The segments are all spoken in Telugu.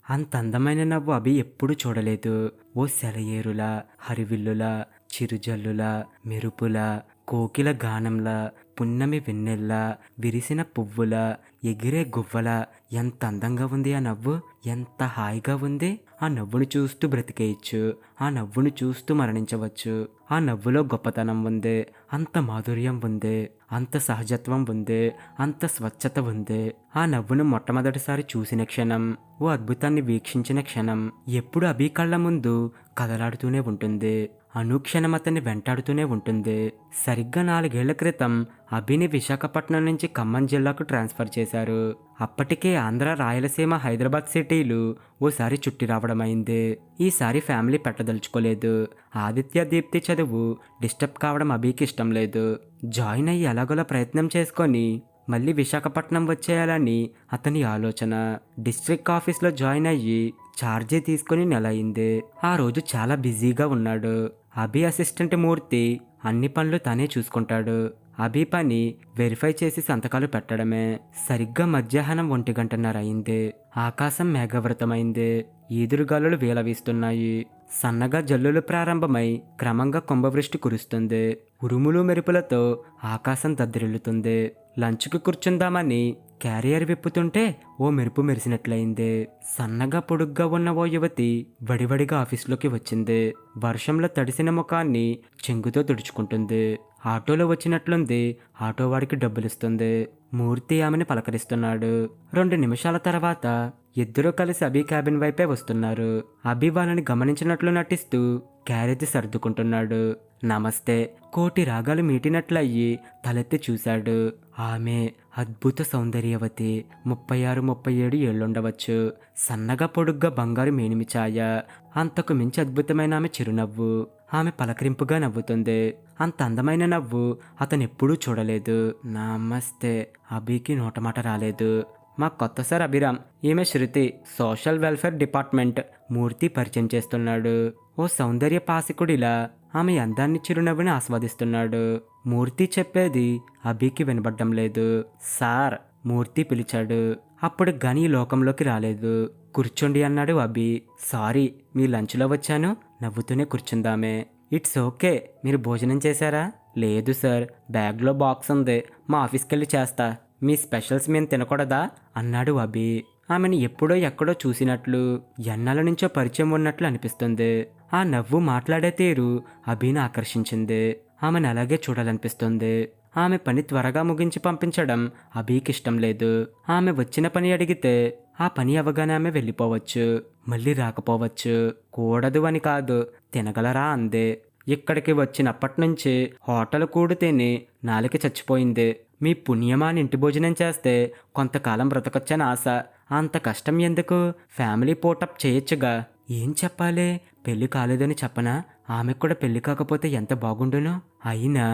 అంత అందమైన నవ్వు అభి ఎప్పుడూ చూడలేదు. ఓ సెలయేరులా, హరివిల్లులా, చిరుజల్లులా, మెరుపులా, కోకిల గానంలా, పున్నమి వెన్నెల్లా, విరిసిన పువ్వులా, ఎగిరే గువ్వలా ఎంత అందంగా ఉంది ఆ నవ్వు. ఎంత హాయిగా ఉంది. ఆ నవ్వును చూస్తూ బ్రతికేయచ్చు. ఆ నవ్వును చూస్తూ మరణించవచ్చు. ఆ నవ్వులో గొప్పతనం ఉంది. అంత మాధుర్యం ఉంది. అంత సహజత్వం ఉంది. అంత స్వచ్ఛత ఉంది. ఆ నవ్వును మొట్టమొదటిసారి చూసిన క్షణం, ఓ అద్భుతాన్ని వీక్షించిన క్షణం ఎప్పుడు అభి కళ్ళ ముందు కదలాడుతూనే ఉంటుంది. అనుక్షణం అతన్ని వెంటాడుతూనే ఉంటుంది. సరిగ్గా 4 ఏళ్ల క్రితం అభిని విశాఖపట్నం నుంచి ఖమ్మం జిల్లాకు ట్రాన్స్ఫర్ చేశారు. అప్పటికే ఆంధ్ర, రాయలసీమ, హైదరాబాద్ సిటీలు ఓసారి చుట్టి రావడమైంది. ఈసారి ఫ్యామిలీ పెట్టదలుచుకోలేదు. ఆదిత్య, దీప్తి చదువు డిస్టర్బ్ కావడం అభికి ఇష్టం లేదు. జాయిన్ అయ్యి ఎలాగోలా ప్రయత్నం చేసుకొని మళ్ళీ విశాఖపట్నం వచ్చేయాలని అతని ఆలోచన. డిస్ట్రిక్ట్ ఆఫీస్లో జాయిన్ అయ్యి ఛార్జీ తీసుకుని నెల అయింది. ఆ రోజు చాలా బిజీగా ఉన్నాడు. అభి అసిస్టెంట్ మూర్తి అన్ని పనులు తనే చూసుకుంటాడు. అభి పని వెరిఫై చేసి సంతకాలు పెట్టడమే. సరిగ్గా మధ్యాహ్నం 1:30 అయింది. ఆకాశం మేఘావృతమైంది. ఈదురుగాలులు వీలవీస్తున్నాయి. సన్నగా జల్లులు ప్రారంభమై క్రమంగా కుంభవృష్టి కురుస్తుంది. ఉరుములు మెరుపులతో ఆకాశం దద్దరిల్లుతుంది. లంచ్కి కూర్చుందామని క్యారియర్ విప్పుతుంటే ఓ మెరుపు మెరిసినట్లయింది. సన్నగా పొడుగ్గా ఉన్న ఓ యువతి వడివడిగా ఆఫీస్లోకి వచ్చింది. వర్షంలో తడిసిన ముఖాన్ని చెంగుతో తుడుచుకుంటుంది. ఆటోలో వచ్చినట్లుంది. ఆటో వాడికి డబ్బులిస్తుంది. మూర్తి ఆమెను పలకరిస్తున్నాడు. 2 నిమిషాల తర్వాత ఇద్దరూ కలిసి అభి క్యాబిన్ వైపే వస్తున్నారు. అభి వాళ్ళని గమనించినట్లు నటిస్తూ క్యారేజ్ సర్దుకుంటున్నాడు. నమస్తే. కోటి రాగాలు మీటినట్లయి తలెత్తి చూశాడు. ఆమె అద్భుత సౌందర్యవతి. 36-37 ఏళ్లుండవచ్చు. సన్నగా పొడుగ్గా బంగారు మేనిమి ఛాయ. అంతకు మించి అద్భుతమైన ఆమె చిరునవ్వు. ఆమె పలకరింపుగా నవ్వుతుంది. అంత అందమైన నవ్వు అతనెప్పుడూ చూడలేదు. నమస్తే. అభికి నోటమాట రాలేదు. మా కొత్త సార్ అభిరామ్, ఈమె శృతి, సోషల్ వెల్ఫేర్ డిపార్ట్మెంట్. మూర్తి పరిచయం చేస్తున్నాడు. ఓ సౌందర్య పాసికుడిలా ఆమె అందాన్ని, చిరునవ్వుని ఆస్వాదిస్తున్నాడు. మూర్తి చెప్పేది అభికి వినబడ్డం లేదు. సార్, మూర్తి పిలిచాడు. అప్పుడు గని లోకంలోకి రాలేదు. కూర్చోండి అన్నాడు అభి. సారీ, మీ లంచ్లో వచ్చాను. నవ్వుతూనే కూర్చుందామే. It's okay. మీరు భోజనం చేశారా? లేదు సార్, బ్యాగ్లో బాక్స్ ఉంది. మా ఆఫీస్కి వెళ్ళి చేస్తా. మీ స్పెషల్స్ మేము తినకూడదా అన్నాడు అభి. ఆమెను ఎప్పుడో ఎక్కడో చూసినట్లు, ఎన్నాళ్ళ నుంచో పరిచయం ఉన్నట్లు అనిపిస్తుంది. ఆ నవ్వు, మాట్లాడే తీరు అభిని ఆకర్షించింది. ఆమెను అలాగే చూడాలనిపిస్తుంది. ఆమె పని త్వరగా ముగించి పంపించడం అభికి ఇష్టం లేదు. ఆమె వచ్చిన పని అడిగితే ఆ పని అవగానే ఆమె వెళ్ళిపోవచ్చు, మళ్ళీ రాకపోవచ్చు. కూడదు అని కాదు, తినగలరా అందే. ఇక్కడికి వచ్చినప్పటి నుంచి హోటల్ కూడు తిని నాలిక చచ్చిపోయింది. మీ పుణ్యమా అని ఇంటి భోజనం చేస్తే కొంతకాలం బ్రతకొచ్చని ఆశ. అంత కష్టం ఎందుకు? ఫ్యామిలీ పోటప్ చేయొచ్చుగా. ఏం చెప్పాలి? పెళ్లి కాలేదని చెప్పనా? ఆమెకు కూడా పెళ్లి కాకపోతే ఎంత బాగుండును. అయినా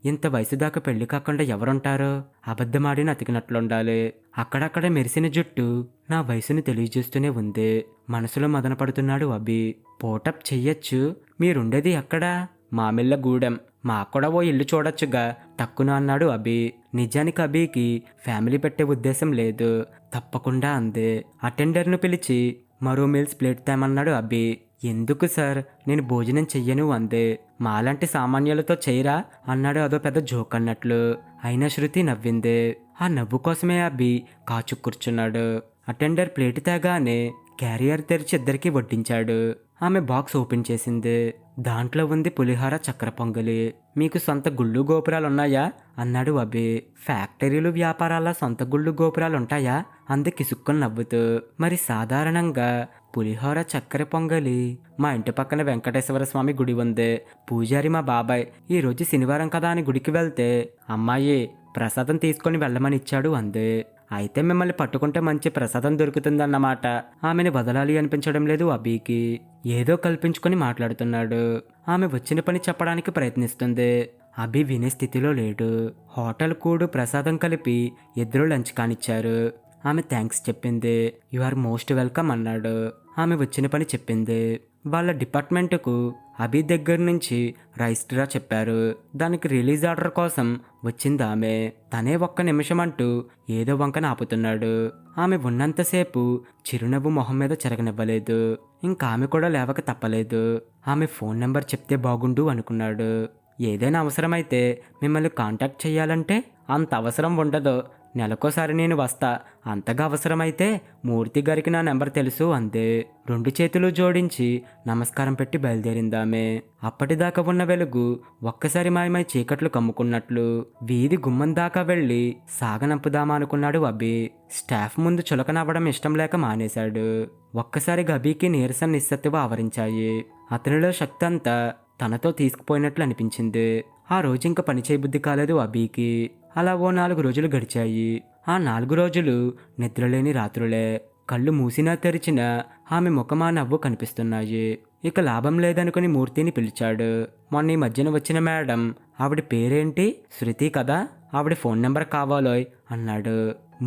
ఇంత వయసు దాకా పెళ్లి కాకుండా ఎవరుంటారో? అబద్ధమాడిన అతికినట్లుండాలి. అక్కడక్కడ మెరిసిన జుట్టు నా వయసుని తెలియజేస్తూనే ఉంది. మనసులో మదన పడుతున్నాడు అభి. పోటప్ చెయ్యొచ్చు. మీరుండేది ఎక్కడా? మామిళ్ళగూడెం. మాకు కూడా ఓ ఇల్లు చూడొచ్చుగా టక్కున అన్నాడు అభి. నిజానికి అభికి ఫ్యామిలీ పెట్టే ఉద్దేశం లేదు. తప్పకుండా అంది. అటెండర్ను పిలిచి మరో మీల్స్ ప్లేట్ తేమన్నాడు అభి. ఎందుకు సార్, నేను భోజనం చెయ్యను అంది. మాలాంటి సామాన్యులతో చేయరా అన్నాడు అదో పెద్ద జోక్ అన్నట్లు. అయినా శృతి నవ్వింది. ఆ నవ్వు కోసమే అభి కాచు కూర్చున్నాడు. అటెండర్ ప్లేట్ తేగానే క్యారియర్ తెరిచి ఇద్దరికి వడ్డించాడు. ఆమె బాక్స్ ఓపెన్ చేసింది. దాంట్లో ఉంది పులిహార, చక్కెర పొంగలి. మీకు సొంత గుళ్ళు గోపురాలున్నాయా అన్నాడు అభి. ఫ్యాక్టరీలు, వ్యాపారాల సొంత గుళ్ళు గోపురాలుంటాయా అంది కిసుక్కుని నవ్వుతూ. మరి సాధారణంగా పులిహోర, చక్కెర పొంగలి. మా ఇంటి పక్కన వెంకటేశ్వర స్వామి గుడి ఉంది. పూజారి మా బాబాయ్. ఈరోజు శనివారం కదా అని గుడికి వెళ్తే అమ్మాయి ప్రసాదం తీసుకొని వెళ్ళమని ఇచ్చాడు అంది. అయితే మిమ్మల్ని పట్టుకుంటే మంచి ప్రసాదం దొరుకుతుందన్నమాట. ఆమెను వదలాలి అనిపించడం లేదు అభికి. ఏదో కల్పించుకొని మాట్లాడుతున్నాడు. ఆమె వచ్చిన పని చెప్పడానికి ప్రయత్నిస్తుంది. అభి వినే స్థితిలో లేడు. హోటల్ కూడు, ప్రసాదం కలిపి ఇద్దరు లంచ్ కానిచ్చారు. ఆమె థ్యాంక్స్ చెప్పింది. యు ఆర్ మోస్ట్ వెల్కమ్ అన్నాడు. ఆమె వచ్చిన పని చెప్పింది. వాళ్ళ డిపార్ట్మెంటుకు అభి దగ్గర నుంచి రైస్ట్రా చెప్పారు. దానికి రిలీజ్ ఆర్డర్ కోసం వచ్చింది ఆమె. తనే ఒక్క నిమిషం అంటూ ఏదో వంకన ఆపుతున్నాడు. ఆమె ఉన్నంతసేపు చిరునవ్వు మొహం మీద చెరగనివ్వలేదు. ఇంకా ఆమె కూడా లేవక తప్పలేదు. ఆమె ఫోన్ నెంబర్ చెప్తే బాగుండు అనుకున్నాడు. ఏదైనా అవసరమైతే మిమ్మల్ని కాంటాక్ట్ చేయాలంటే అంత అవసరం ఉండదు. నెలకోసారి నేను వస్తా. అంతగా అవసరమైతే మూర్తి గారికి నా నెంబర్ తెలుసు అందే. 2 చేతులు జోడించి నమస్కారం పెట్టి బయలుదేరిందామె. అప్పటిదాకా ఉన్న వెలుగు ఒక్కసారి మాయమై చీకట్లు కమ్ముకున్నట్లు వీధి గుమ్మం దాకా వెళ్లి సాగనంపుదామా అనుకున్నాడు అభి. స్టాఫ్ ముందు చులకనవ్వడం ఇష్టం లేక మానేశాడు. ఒక్కసారిగా అభికి నీరసం నిస్సత్తువ ఆవరించాయి. అతనిలో శక్తి అంతా తనతో తీసుకుపోయినట్లు అనిపించింది. ఆ రోజు ఇంకా పని చేయబుద్ధి కాలేదు అభికి. అలా ఓ 4 రోజులు గడిచాయి. ఆ 4 రోజులు నిద్రలేని రాత్రులే. కళ్ళు మూసినా తెరిచినా ఆమె ముఖమా నవ్వు కనిపిస్తున్నాయి. ఇక లాభం లేదనుకుని మూర్తిని పిలిచాడు. మొన్న ఈ మధ్యన వచ్చిన మేడం, ఆవిడ పేరేంటి? శృతి కదా, ఆవిడ ఫోన్ నెంబర్ కావాలోయ్ అన్నాడు.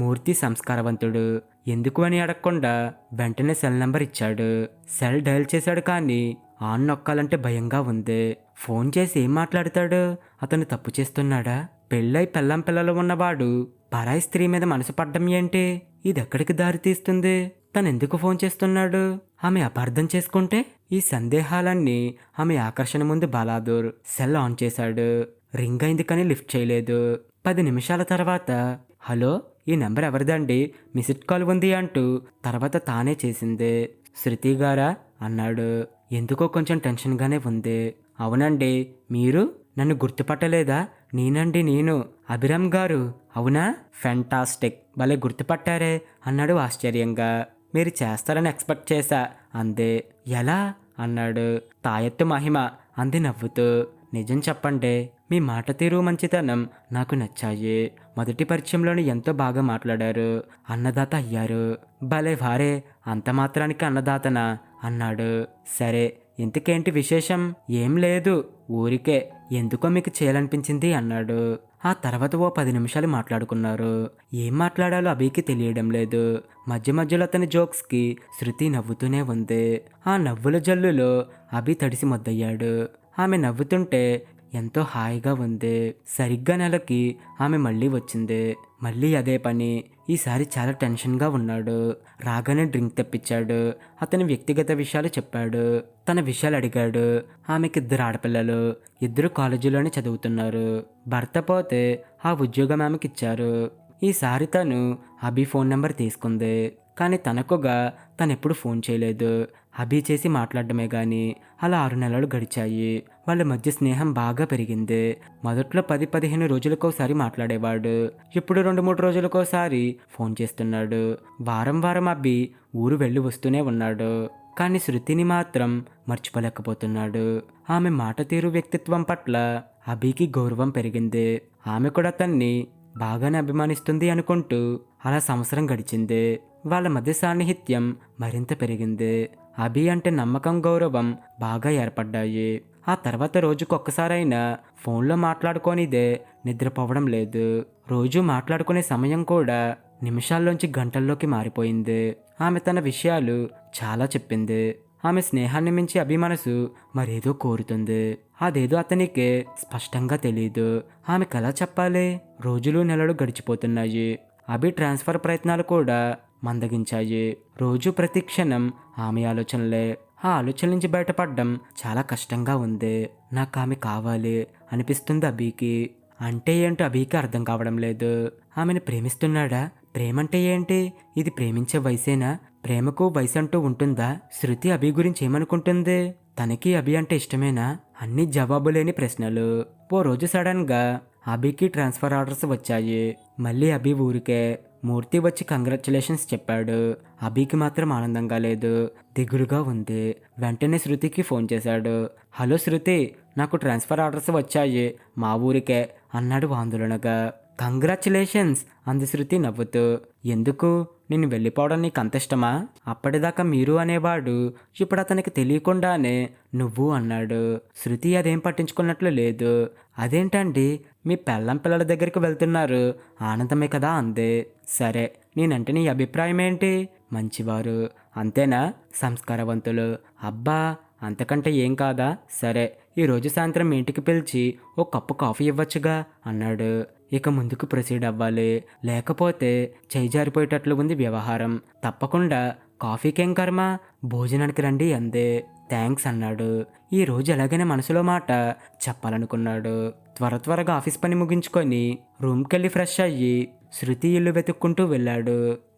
మూర్తి సంస్కారవంతుడు. ఎందుకు అని అడగకుండా వెంటనే సెల్ నెంబర్ ఇచ్చాడు. సెల్ డయల్ చేశాడు. కానీ ఆన్ నొక్కాలంటే భయంగా ఉంది. ఫోన్ చేసి ఏం మాట్లాడతాడు? అతను తప్పు చేస్తున్నాడా? పెళ్ళై పెళ్ళం పిల్లలు ఉన్నవాడు పరాయి స్త్రీ మీద మనసు పడ్డం ఏంటి? ఇదెక్కడికి దారి తీస్తుంది? తనెందుకు ఫోన్ చేస్తున్నాడు? ఆమె అపార్థం చేసుకుంటే? ఈ సందేహాలన్నీ ఆమె ఆకర్షణ ముందు బలాదూర్. సెల్ ఆన్ చేశాడు. రింగ్ అయింది కానీ లిఫ్ట్ చేయలేదు. 10 నిమిషాల తర్వాత హలో, ఈ నెంబర్ ఎవరిదండి? మిస్డ్ కాల్ ఉంది అంటూ తర్వాత తానే చేసింది. శృతి గారా అన్నాడు. ఎందుకో కొంచెం టెన్షన్గానే ఉంది. అవునండి, మీరు నన్ను గుర్తుపట్టలేదా? నేనండి, నేను అభిరామ్ గారు. అవునా, ఫెంటాస్టిక్, భలే గుర్తుపట్టారే అన్నాడు ఆశ్చర్యంగా. మీరు చేస్తారని ఎక్స్పెక్ట్ చేశా అందే. ఎలా అన్నాడు. తాయెత్తు మహిమ అంది నవ్వుతూ. నిజం చెప్పండి, మీ మాట తీరు మంచితనం నాకు నచ్చాయి. మొదటి పరిచయంలోనే ఎంతో బాగా మాట్లాడారు. అన్నదాత అయ్యారు. భలే వారే, అంత మాత్రానికి అన్నదాతనా అన్నాడు. సరే, ఇంతకేంటి విశేషం? ఏం లేదు, ఊరికే ఎందుకో మీకు చేయాలనిపించింది అన్నాడు. ఆ తర్వాత ఓ 10 నిమిషాలు మాట్లాడుకున్నారు. ఏం మాట్లాడాలో అభికి తెలియడం లేదు. మధ్య మధ్యలో అతని జోక్స్కి శృతి నవ్వుతూనే ఉంది. ఆ నవ్వుల జల్లులో అభి తడిసి మొద్దయ్యాడు. ఆమె నవ్వుతుంటే ఎంతో హాయిగా ఉంది. సరిగ్గా నెలకి ఆమె మళ్ళీ వచ్చింది. మళ్ళీ అదే పని. ఈసారి చాలా టెన్షన్గా ఉన్నాడు. రాగానే డ్రింక్ తెప్పించాడు. అతని వ్యక్తిగత విషయాలు చెప్పాడు. తన విషయాలు అడిగాడు. ఆమెకి 2 ఆడపిల్లలు. 2 కాలేజీలోనే చదువుతున్నారు. భర్త పోతే ఆ ఉద్యోగం ఆమెకి ఇచ్చారు. ఈసారి తను అభి ఫోన్ నెంబర్ తీసుకుంది. కానీ తనకుగా తనెప్పుడు ఫోన్ చేయలేదు. అభి చేసి మాట్లాడడమే గాని. అలా 6 నెలలు గడిచాయి. వాళ్ళ మధ్య స్నేహం బాగా పెరిగింది. మొదట్లో 10-15 రోజులకోసారి మాట్లాడేవాడు. ఇప్పుడు 2-3 రోజులకోసారి ఫోన్ చేస్తున్నాడు. వారం వారం అభి ఊరు వెళ్ళి వస్తూనే ఉన్నాడు. కానీ శృతిని మాత్రం మర్చిపోలేకపోతున్నాడు. ఆమె మాట తీరు, వ్యక్తిత్వం పట్ల అభికి గౌరవం పెరిగింది. ఆమె కూడా తన్ని బాగానే అభిమానిస్తుంది అనుకుంటూ అలా సంవత్సరం గడిచింది. వాళ్ళ మధ్య సాన్నిహిత్యం మరింత పెరిగింది. అభి అంటే నమ్మకం, గౌరవం బాగా ఏర్పడ్డాయి. ఆ తర్వాత రోజుకొక్కసారైనా ఫోన్లో మాట్లాడుకోనిదే నిద్రపోవడం లేదు. రోజు మాట్లాడుకునే సమయం కూడా నిమిషాల్లోంచి గంటల్లోకి మారిపోయింది. ఆమె తన విషయాలు చాలా చెప్పింది. ఆమె స్నేహాన్ని మించి అభి మనసు మరేదో కోరుతుంది. అదేదో అతనికే స్పష్టంగా తెలీదు. ఆమెకెలా చెప్పాలి? రోజులు నెలలు గడిచిపోతున్నాయి. అభి ట్రాన్స్ఫర్ ప్రయత్నాలు కూడా మందగించాయి. రోజు ప్రతి క్షణం ఆమె ఆలోచనలే. ఆ ఆలోచన నుంచి బయటపడడం చాలా కష్టంగా ఉంది. నాకు ఆమె కావాలి అనిపిస్తుంది అభికి. అంటే ఏంటో అభికి అర్థం కావడం లేదు. ఆమెను ప్రేమిస్తున్నాడా? ప్రేమంటే ఏంటి? ఇది ప్రేమించే వయసేనా? ప్రేమకు వయసు అంటూ ఉంటుందా? శృతి అభి గురించి ఏమనుకుంటుంది? తనకి అభి అంటే ఇష్టమేనా? అన్ని జవాబు లేని ప్రశ్నలు. ఓ రోజు సడన్ గా అభికి ట్రాన్స్ఫర్ ఆర్డర్స్ వచ్చాయి. మళ్ళీ అభి ఊరికే. మూర్తి వచ్చి కంగ్రాచులేషన్స్ చెప్పాడు. అభికి మాత్రం ఆనందంగా లేదు, దిగులుగా ఉంది. వెంటనే శృతికి ఫోన్ చేశాడు. హలో శృతి, నాకు ట్రాన్స్ఫర్ ఆర్డర్స్ వచ్చాయి, మా ఊరికే అన్నాడు ఆందోళనగా. కంగ్రాచులేషన్స్ అంది శృతి నవ్వుతూ. ఎందుకు? నేను వెళ్ళిపోవడం నీకు అంత ఇష్టమా? అప్పటిదాకా మీరు అనేవాడు, ఇప్పుడు అతనికి తెలియకుండానే నువ్వు అన్నాడు. శృతి అదేం పట్టించుకున్నట్లు లేదు. అదేంటండి, మీ పెళ్ళం పిల్లల దగ్గరికి వెళ్తున్నారు, ఆనందమే కదా అంది. సరే, నేనంటే నీ అభిప్రాయం ఏంటి? మంచివారు అంతేనా? సంస్కారవంతులు. అబ్బా, అంతకంటే ఏం కాదా? సరే, ఈరోజు సాయంత్రం మీ ఇంటికి పిలిచి ఓ కప్పు కాఫీ ఇవ్వచ్చుగా అన్నాడు. ఇక ముందుకు ప్రొసీడ్ అవ్వాలి, లేకపోతే చేయి జారిపోయేటట్లు ఉంది వ్యవహారం. తప్పకుండా, కాఫీకేం కర్మ, భోజనానికి రండి అందే. థ్యాంక్స్ అన్నాడు. ఈ రోజు ఎలాగైనా మనసులో మాట చెప్పాలనుకున్నాడు. త్వరగా ఆఫీస్ పని ముగించుకొని రూమ్కెళ్ళి ఫ్రెష్ అయ్యి శృతి ఇల్లు వెతుక్కుంటూ వెళ్ళాడు.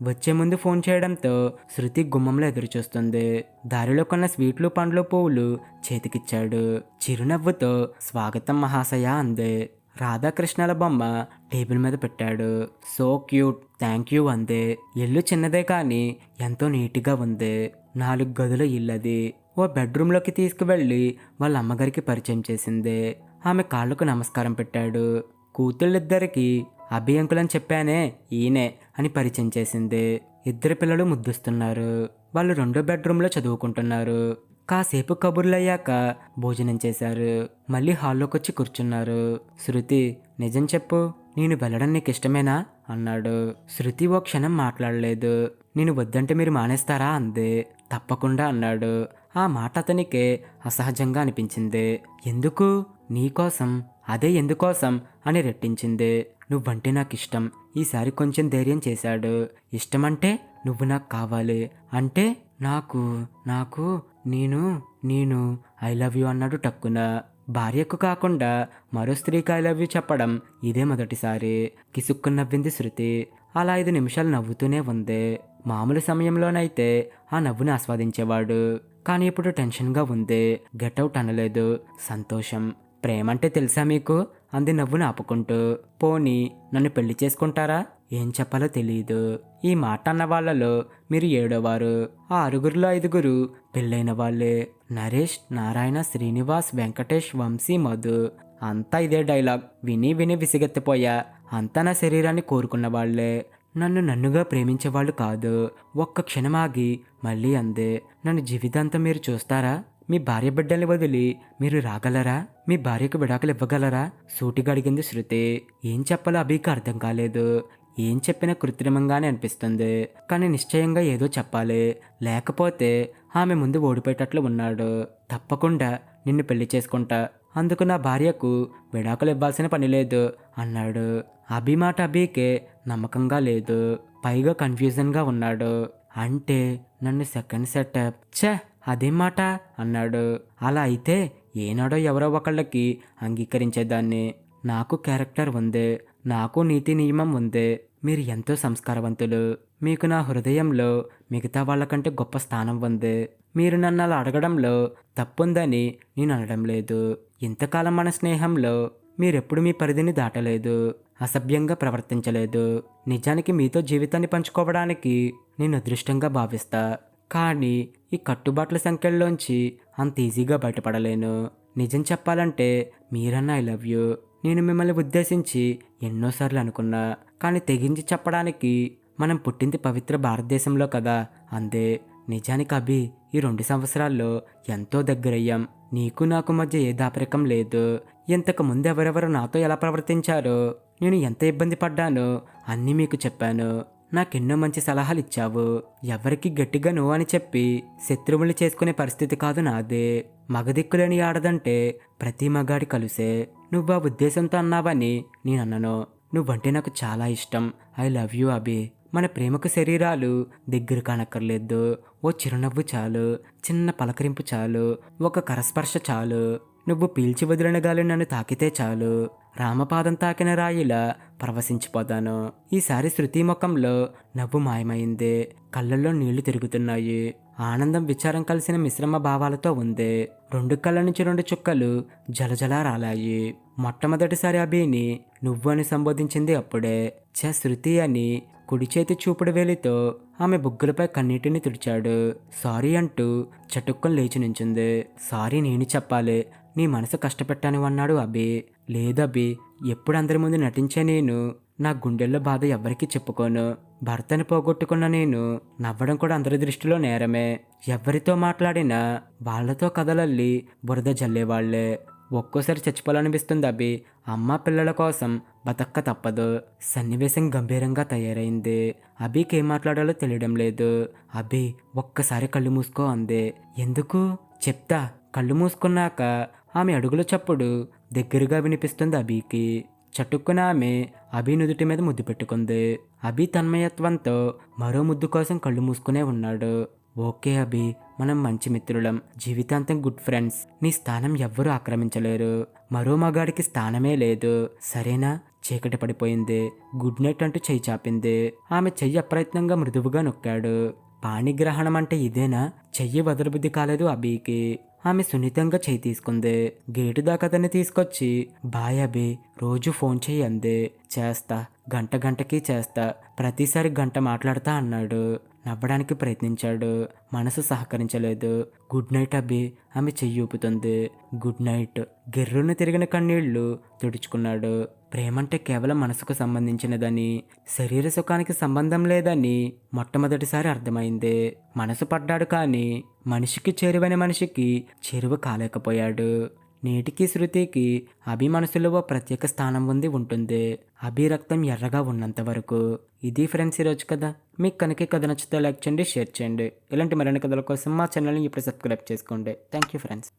వచ్చే ముందు ఫోన్ చేయడంతో శృతి గుమ్మంలో ఎదురుచూస్తుంది. దారిలో కొన్న స్వీట్లు, పండ్లు, పువ్వులు చేతికిచ్చాడు. చిరునవ్వుతో స్వాగతం మహాశయ అందే. రాధాకృష్ణల బొమ్మ టేబుల్ మీద పెట్టాడు. సో క్యూట్, థ్యాంక్ యూ అందే. ఇల్లు చిన్నదే కానీ ఎంతో నీట్గా ఉంది. 4 గదుల ఇల్లది. ఓ బెడ్రూమ్లోకి తీసుకువెళ్ళి వాళ్ళ అమ్మగారికి పరిచయం చేసింది. ఆమె కాళ్ళకు నమస్కారం పెట్టాడు. కూతుళ్ళిద్దరికి అభి అంకుల్ అని చెప్పానే, ఈయనే అని పరిచయం చేసింది. 2 పిల్లలు ముద్దుస్తున్నారు. వాళ్ళు 2 బెడ్రూమ్లో చదువుకుంటున్నారు. కాసేపు కబుర్లయ్యాక భోజనం చేశారు. మళ్ళీ హాల్లోకొచ్చి కూర్చున్నారు. శృతి, నిజం చెప్పు, నేను వెళ్ళడం నీకు ఇష్టమేనా అన్నాడు. శృతి ఓ క్షణం మాట్లాడలేదు. నేను వద్దంటే మీరు మానేస్తారా అంది. తప్పకుండా అన్నాడు. ఆ మాట అతనికే అసహజంగా అనిపించింది. ఎందుకు? నీకోసం. అదే ఎందుకోసం అని రెట్టించింది. నువ్వంటే నాకు ఇష్టం. ఈసారి కొంచెం ధైర్యం చేశాడు. ఇష్టమంటే నువ్వు నాకు కావాలి అంటే నాకు నేను ఐ లవ్ యూ అన్నాడు టక్కున. భార్యకు కాకుండా మరో స్త్రీకి ఐ లవ్ యూ చెప్పడం ఇదే మొదటిసారి. కిసుక్కుని నవ్వింది శృతి. అలా 5 నిమిషాలు నవ్వుతూనే ఉంది. మామూలు సమయంలోనైతే ఆ నవ్వుని ఆస్వాదించేవాడు. కానీ ఇప్పుడు టెన్షన్గా ఉంది. గెట్అవుట్ అనలేదు. సంతోషం. ప్రేమంటే తెలుసా మీకు అంది నవ్వును ఆపుకుంటూ. పోనీ నన్ను పెళ్లి చేసుకుంటారా? ఏం చెప్పాలో తెలియదు. ఈ మాట అన్న వాళ్ళలో మీరు 7వారు. ఆ 6గురిలో 5గురు పెళ్ళైన వాళ్ళే. నరేష్, నారాయణ, శ్రీనివాస్, వెంకటేష్, వంశీ, మధు. అంతా ఇదే డైలాగ్ విని విసిగెత్తిపోయా. అంతా నా శరీరాన్ని కోరుకున్న వాళ్లే. నన్నుగా ప్రేమించేవాళ్ళు కాదు. ఒక్క క్షణం ఆగి మళ్ళీ అందే. నన్ను జీవితాంతం మీరు చూస్తారా? మీ భార్య బిడ్డల్ని వదిలి మీరు రాగలరా? మీ భార్యకు విడాకులు ఇవ్వగలరా? సూటిగా అడిగింది శృతి. ఏం చెప్పాలో అభికి అర్థం కాలేదు. ఏం చెప్పినా కృత్రిమంగానే అనిపిస్తుంది. కానీ నిశ్చయంగా ఏదో చెప్పాలి, లేకపోతే ఆమె ముందు ఓడిపోయేటట్లు ఉన్నాడు. తప్పకుండా నిన్ను పెళ్లి చేసుకుంటా, అందుకు నా భార్యకు విడాకులు ఇవ్వాల్సిన పని లేదు అన్నాడు. అభి మాట అభికే నమ్మకంగా లేదు. పైగా కన్ఫ్యూజన్గా ఉన్నాడు. అంటే నన్ను సెకండ్ సెటప్? ఛే, అదేం మాట అన్నాడు. అలా అయితే ఏనాడో ఎవరో ఒకళ్ళకి అంగీకరించేదాన్ని. నాకు క్యారెక్టర్ ఉంది, నాకు నీతి నియమం ఉంది. మీరు ఎంతో సంస్కారవంతులు. మీకు నా హృదయంలో మిగతా వాళ్ళకంటే గొప్ప స్థానం ఉంది. మీరు నన్ను అలా అడగడంలో తప్పుందని నేను అనడం లేదు. ఇంతకాలం మన స్నేహంలో మీరెప్పుడు మీ పరిధిని దాటలేదు, అసభ్యంగా ప్రవర్తించలేదు. నిజానికి మీతో జీవితాన్ని పంచుకోవడానికి నేను అదృష్టంగా భావిస్తా. కానీ ఈ కట్టుబాట్ల సంఖ్యల్లోంచి అంత ఈజీగా బయటపడలేను. నిజం చెప్పాలంటే మీరన్నా ఐ లవ్ యూ. నేను మిమ్మల్ని ఉద్దేశించి ఎన్నోసార్లు అనుకున్నా, కానీ తెగించి చెప్పడానికి మనం పుట్టింది పవిత్ర భారతదేశంలో కదా అందే. నిజానికి అభి, ఈ 2 సంవత్సరాల్లో ఎంతో దగ్గరయ్యాం. నీకు నాకు మధ్య ఏ దాపరికం లేదు. ఇంతకు ముందు ఎవరెవరు నాతో ఎలా ప్రవర్తించారో, నేను ఎంత ఇబ్బంది పడ్డానో అన్నీ మీకు చెప్పాను. నాకెన్నో మంచి సలహాలు ఇచ్చావు. ఎవరికి గట్టిగా నో అని చెప్పి శత్రువులు చేసుకునే పరిస్థితి కాదు నాదే. మగదిక్కులేని ఆడదంటే ప్రతి మగాడి కలుసే. నువ్వు ఆ ఉద్దేశంతో అన్నావని నేనన్నను. నువ్వంటే నాకు చాలా ఇష్టం. ఐ లవ్ యూ అభి. మన ప్రేమకు శరీరాలు దగ్గర కానక్కర్లేదు. ఓ చిరునవ్వు చాలు, చిన్న పలకరింపు చాలు, ఒక కరస్పర్శ చాలు. నువ్వు పీల్చి వదిలిన గాలి నన్ను తాకితే చాలు, రామపాదం తాకిన రాయిలా పరవశించిపోతాను. ఈసారి శృతి ముఖంలో నవ్వు మాయమైంది. కళ్ళల్లో నీళ్లు తిరుగుతున్నాయి. ఆనందం, విచారం కలిసిన మిశ్రమ భావాలతో ఉంది. 2 కళ్ళ నుంచి 2 చుక్కలు జలజలా రాలాయి. మొట్టమొదటిసారి అభిని నువ్వు అని సంబోధించింది అప్పుడే. శృతి అని కుడి చేతి చూపుడు వేలితో ఆమె బుగ్గలపై కన్నీటిని తుడిచాడు. సారీ అంటూ చటుక్కుని లేచి నించుంది. సారీ నేను చెప్పాలి, నీ మనసు కష్టపెట్టాను అన్నాడు అభి. లేదభి, ఎప్పుడు అందరి ముందు నటించే నేను నా గుండెల్లో బాధ ఎవరికీ చెప్పుకోను. భర్తని పోగొట్టుకున్న నేను నవ్వడం కూడా అందరి దృష్టిలో నేరమే. ఎవరితో మాట్లాడినా వాళ్ళతో కథలల్లి బురద జల్లేవాళ్లే. ఒక్కోసారి చచ్చిపోవాలనిపిస్తుంది అభి. అమ్మ పిల్లల కోసం బతక్క తప్పదు. సన్నివేశం గంభీరంగా తయారైంది. అభికి ఏం మాట్లాడాలో తెలియడం లేదు. అభి ఒక్కసారి కళ్ళు మూసుకో అంది. ఎందుకు? చెప్తా. కళ్ళు మూసుకున్నాక ఆమె అడుగుల చప్పుడు దగ్గరగా వినిపిస్తుంది అభికి. చటుక్కున ఆమె అభి నుదుటి మీద ముద్దు పెట్టుకుంది. అభి తన్మయత్వంతో మరో ముద్దు కోసం కళ్ళు మూసుకునే ఉన్నాడు. ఓకే అభి, మనం మంచి మిత్రులం, జీవితాంతం గుడ్ ఫ్రెండ్స్. నీ స్థానం ఎవ్వరూ ఆక్రమించలేరు. మరో మగాడికి స్థానమే లేదు, సరేనా? చీకటి పడిపోయింది. గుడ్ నైట్ అంటూ చెయ్యి చాపింది. ఆమె చెయ్యి అప్రయత్నంగా మృదువుగా నొక్కాడు. పాణిగ్రహణం అంటే ఇదేనా? చెయ్యి వదలబుద్ధి కాలేదు అభికి. ఆమె సున్నితంగా చెయ్యి తీసుకుంది. గేటు దాకా అతన్ని తీసుకొచ్చి బాయ్ అభి, రోజు ఫోన్ చెయ్యి అంది. చేస్తా, గంటకి చేస్తా, ప్రతిసారి గంట మాట్లాడతా అన్నాడు. నవ్వడానికి ప్రయత్నించాడు, మనసు సహకరించలేదు. గుడ్ నైట్ అభి, ఆమె చెయ్యి ఊపుతుంది. Good night. గిర్రును తిరిగిన కన్నీళ్లు తుడుచుకున్నాడు. ప్రేమంటే కేవలం మనసుకు సంబంధించినదని, శరీర సుఖానికి సంబంధం లేదని మొట్టమొదటిసారి అర్థమైంది. మనసు పడ్డాడు కానీ మనిషికి చేరువైన మనిషికి చేరువ కాలేకపోయాడు. నేటికి శృతికి అభి మనసులో ఓ ప్రత్యేక స్థానం ఉంటుంది. అభి రక్తం ఎర్రగా ఉన్నంత వరకు. ఇది ఫ్రెండ్స్ ఈరోజు కథ. మీకు కనుక కథ నచ్చితే లైక్ చేయండి, షేర్ చేయండి. ఇలాంటి మరిన్ని కథల కోసం మా ఛానల్ని ఇప్పుడు సబ్స్క్రైబ్ చేసుకోండి. Thank you friends.